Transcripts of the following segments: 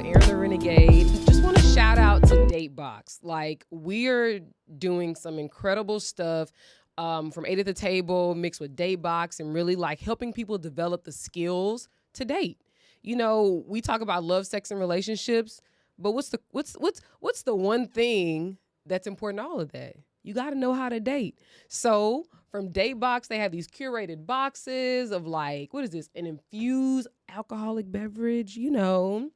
Erin the Renegade. Just want to shout out to D8te. Like, we are doing some incredible stuff from 8 at the Table mixed with D8te and really like helping people develop the skills to date. You know, we talk about love, sex, and relationships, but what's the one thing that's important to all of that? You got to know how to date. So from D8te, they have these curated boxes of like, what is this? An infused alcoholic beverage, you know.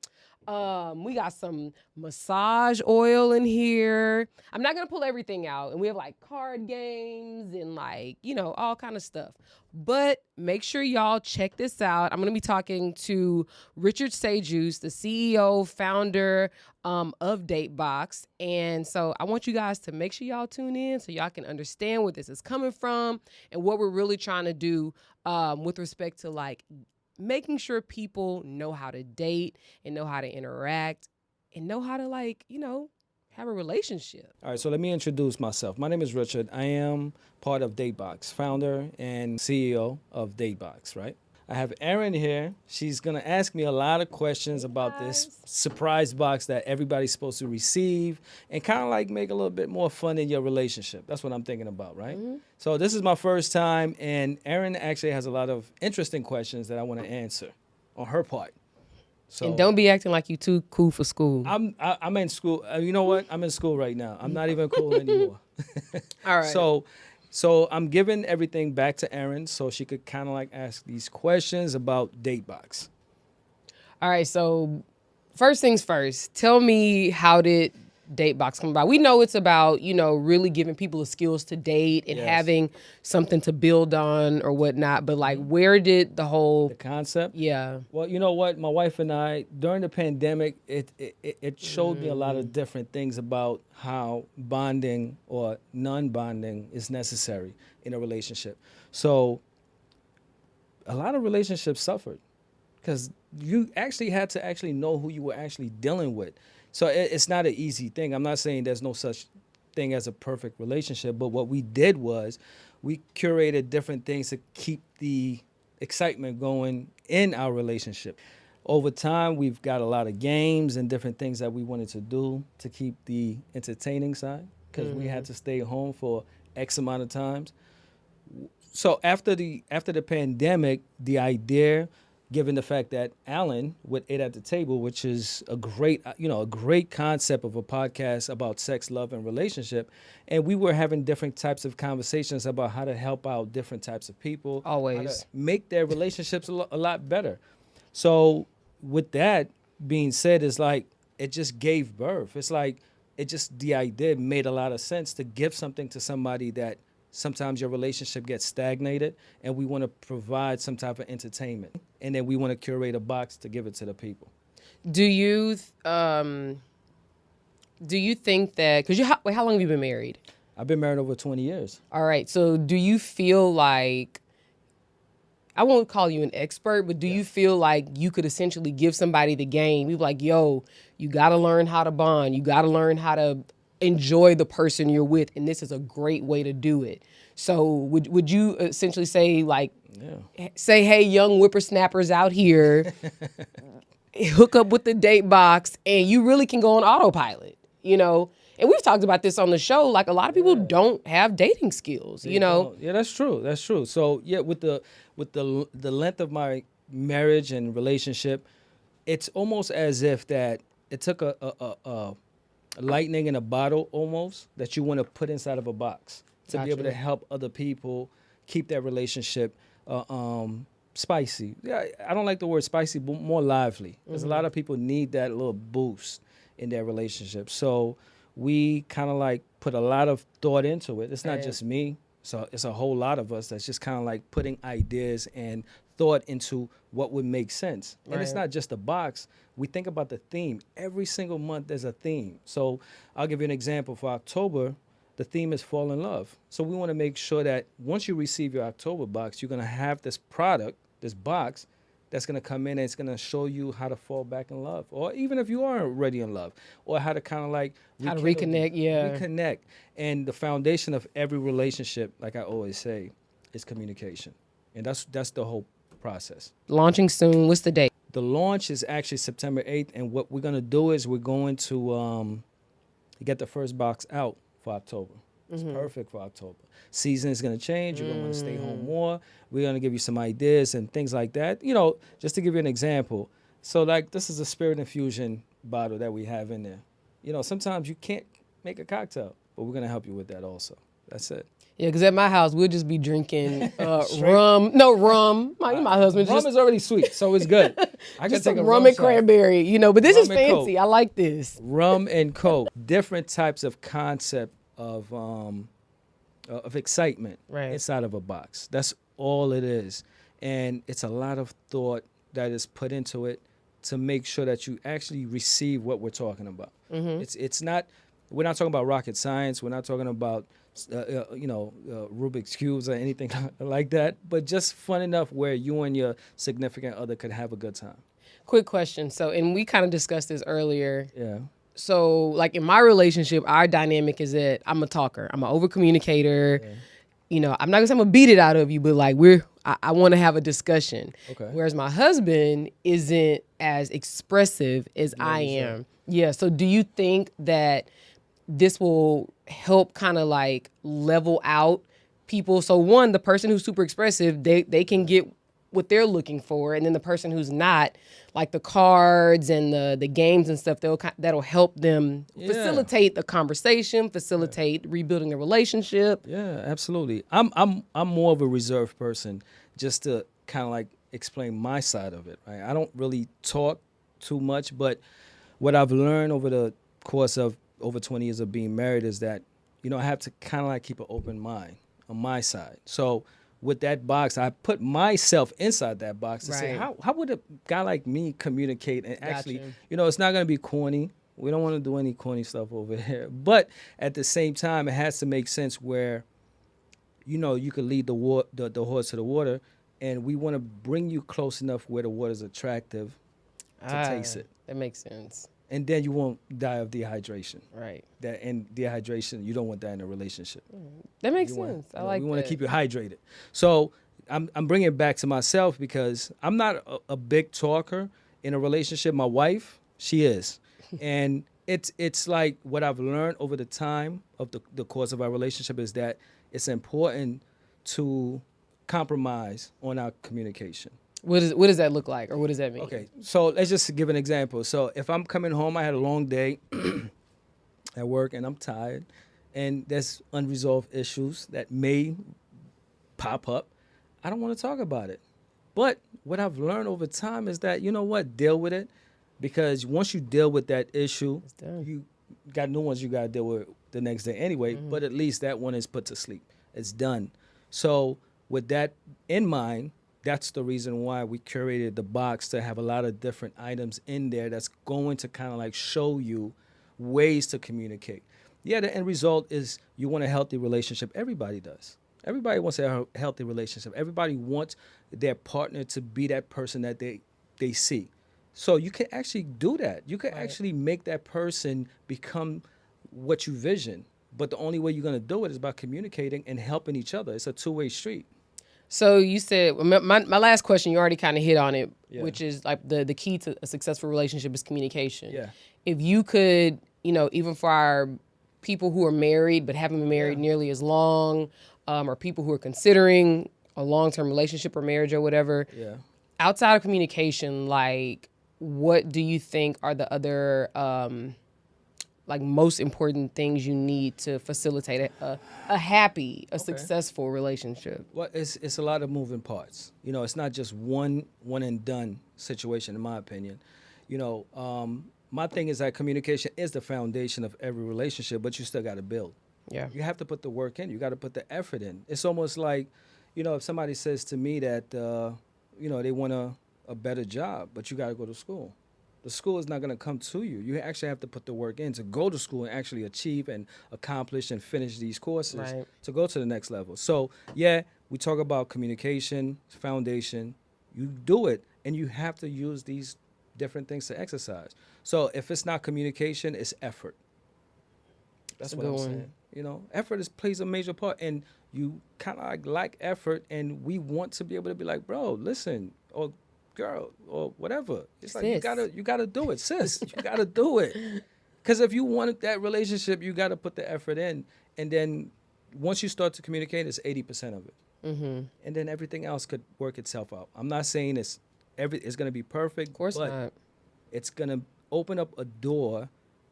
We got some massage oil in here. I'm not gonna pull everything out. And we have like card games and like, you know, all kind of stuff. But make sure y'all check this out. I'm gonna be talking to Richard Sajous, the CEO, founder of D8te. And so I want you guys to make sure y'all tune in so y'all can understand where this is coming from and what we're really trying to do with respect to like making sure people know how to date and know how to interact and know how to, like, you know, have a relationship. All right, so let me introduce myself. My name is Richard. I am part of D8te, founder and CEO of D8te, right? I have Erin here. She's going to ask me a lot of questions about this surprise box that everybody's supposed to receive and kind of like make a little bit more fun in your relationship. That's what I'm thinking about, right? Mm-hmm. So this is my first time, and Erin actually has a lot of interesting questions that I want to answer on her part. So, and don't be acting like you too cool for school. I'm in school. You know what? I'm in school right now. I'm not even cool anymore. All right. So I'm giving everything back to Erin so she could kind of like ask these questions about D8te. All right, so first things first, tell me, how did D8te come about? We know it's about, you know, really giving people the skills to date and having something to build on or whatnot, but like where did the concept? Yeah. Well, you know what? My wife and I, during the pandemic, it showed me a lot of different things about how bonding or non-bonding is necessary in a relationship. So a lot of relationships suffered because you actually had to actually know who you were actually dealing with. So it's not an easy thing. I'm not saying there's no such thing as a perfect relationship, but what we did was we curated different things to keep the excitement going in our relationship. Over time, we've got a lot of games and different things that we wanted to do to keep the entertaining side because we had to stay home for X amount of times. So after the pandemic, the idea, given the fact that Alan with 8 at the Table, which is a great concept of a podcast about sex, love, and relationship, and we were having different types of conversations about how to help out different types of people, always how to make their relationships a lot better. So with that being said, it's like it just gave birth. It's like the idea made a lot of sense to give something to somebody that sometimes your relationship gets stagnated, and we want to provide some type of entertainment. And then we want to curate a box to give it to the people. Do you think that, because how long have you been married? I've been married over 20 years. All right. So do you feel like, I won't call you an expert, but do you feel like you could essentially give somebody the game? You'd be like, yo, you got to learn how to bond. You got to learn how to enjoy the person you're with, and this is a great way to do it. So would you essentially say, like, say, hey, young whippersnappers out here, hook up with the D8te, and you really can go on autopilot, you know? And we've talked about this on the show. Like, a lot of people don't have dating skills, you know? Yeah, that's true. That's true. So yeah, with the length of my marriage and relationship, it's almost as if that it took a lightning in a bottle almost that you want to put inside of a box to be able to help other people keep that relationship spicy. Yeah, I don't like the word spicy, but more lively. Because a lot of people need that little boost in their relationship. So we kind of like put a lot of thought into it. It's not just me. So it's a whole lot of us that's just kind of like putting ideas and thought into what would make sense. And it's not just a box. We think about the theme. Every single month there's a theme. So I'll give you an example. For October, the theme is fall in love. So we want to make sure that once you receive your October box, you're going to have this product, this box, that's going to come in and it's going to show you how to fall back in love. Or even if you are already in love, or how to kind of like how to reconnect, reconnect. And the foundation of every relationship, like I always say, is communication. And that's the whole process. Launching soon. What's the date? the launch is actually September 8th, and what we're gonna do is we're going to get the first box out for October. It's perfect for October. Season is gonna change. You're gonna want to stay home more. We're gonna give you some ideas and things like that. You know, just to give you an example. So like this is a spirit infusion bottle that we have in there. You know, sometimes you can't make a cocktail, but we're gonna help you with that also. That's it. Yeah, because at my house, we'll just be drinking rum. No, rum. My husband Rum just is already sweet, so it's good. I can just take some a rum rum and shot. cranberry, you know. But this is Rum and Coke. fancy. I like this. Rum and Coke. Different types of concept of excitement Right. inside of a box. That's all it is, and it's a lot of thought that is put into it to make sure that you actually receive what we're talking about. It's not. We're not talking about rocket science. We're not talking about Rubik's cubes or anything like that. But just fun enough where you and your significant other could have a good time. Quick question. So, and we kind of discussed this earlier. Yeah. So, like in my relationship, our dynamic is that I'm a talker. I'm an over communicator. Yeah. You know, I'm not gonna say I'm gonna beat it out of you, but like I want to have a discussion. Okay. Whereas my husband isn't as expressive as I am. Yeah. So, do you think that this will help kind of like level out people? So one, the person who's super expressive, they can get what they're looking for, and then the person who's not, like the cards and the games and stuff, that'll help them facilitate the conversation, facilitate rebuilding the relationship. Yeah, absolutely. I'm more of a reserved person, just to kind of like explain my side of it. Right? I don't really talk too much, but what I've learned over the course of over 20 years of being married is that, you know, I have to kind of like keep an open mind on my side. So with that box, I put myself inside that box to say, Right. how would a guy like me communicate and actually, Gotcha. you know, it's not going to be corny. We don't want to do any corny stuff over here. But at the same time, it has to make sense where, you know, you could lead the horse to the water, and we want to bring you close enough where the water's attractive to taste it. That makes sense. And then you won't die of dehydration. Right. And dehydration, you don't want that in a relationship. That makes You sense. want- I you know, like we want that. to keep you hydrated. So I'm bringing it back to myself because I'm not a big talker in a relationship. My wife, she is. And it's like what I've learned over the time of the course of our relationship is that it's important to compromise on our communication. What does that look like, or what does that mean? Okay, so let's just give an example. So if I'm coming home, I had a long day at work and I'm tired, and there's unresolved issues that may pop up, I don't want to talk about it. But what I've learned over time is that, you know what, deal with it, because once you deal with that issue, It's done. you got new ones you got to deal with the next day anyway, but at least that one is put to sleep. It's done. So with that in mind, that's the reason why we curated the box to have a lot of different items in there that's going to kind of like show you ways to communicate. Yeah, the end result is you want a healthy relationship. Everybody does. Everybody wants a healthy relationship. Everybody wants their partner to be that person that they see. So you can actually do that. You can actually make that person become what you vision. But the only way you're going to do it is by communicating and helping each other. It's a two-way street. So you said my last question. You already kind of hit on it, Yeah. which is like the key to a successful relationship is communication. Yeah. If you could, you know, even for our people who are married but haven't been married nearly as long, or people who are considering a long-term relationship or marriage or whatever, Yeah. outside of communication, like what do you think are the other like most important things you need to facilitate a happy, successful relationship? Well, it's a lot of moving parts. You know, it's not just one and done situation, in my opinion. You know, my thing is that communication is the foundation of every relationship, but you still got to build. Yeah. You have to put the work in. You got to put the effort in. It's almost like, you know, if somebody says to me that, you know, they want a better job, but you got to go to school. The school is not going to come to you. You actually have to put the work in to go to school and actually achieve and accomplish and finish these courses to go to the next level. So, yeah, we talk about communication, foundation. You do it, and you have to use these different things to exercise. So if it's not communication, it's effort. That's what I'm saying. You know, effort plays a major part, and you kind of like effort, and we want to be able to be like, bro, listen, or girl or whatever. It's like Sis. you gotta do it, sis. You gotta do it. Because if you want that relationship, you gotta put the effort in, and then once you start to communicate, it's 80% of it, and then everything else could work itself out. I'm not saying it's gonna be perfect, Of course but not. it's gonna open up a door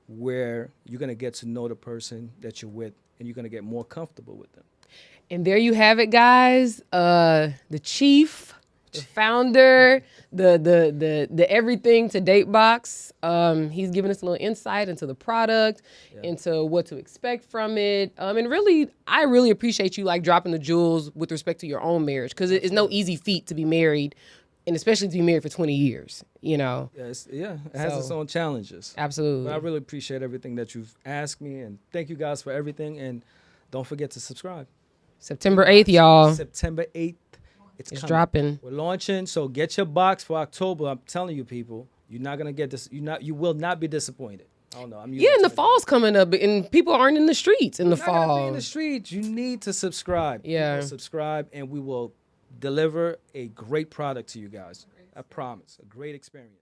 where you're gonna get to know the person that you're with, and you're gonna get more comfortable with them. And there you have it, guys. The chief, the founder, the everything to Date Box. He's giving us a little insight into the product, into what to expect from it. And really, I really appreciate you like dropping the jewels with respect to your own marriage, because it's no easy feat to be married, and especially to be married for 20 years. You know. It has its own challenges. Absolutely. But I really appreciate everything that you've asked me, and thank you guys for everything. And don't forget to subscribe. September 8th, y'all. September 8th. It's coming. Dropping. We're launching, so get your box for October. I'm telling you, people, you're not gonna get this. You will not be disappointed. I don't know. And the fall's coming up, and people aren't in the streets in the You're not gonna be fall. in the streets. You need to subscribe. Yeah. People subscribe, and we will deliver a great product to you guys. I promise. A great experience.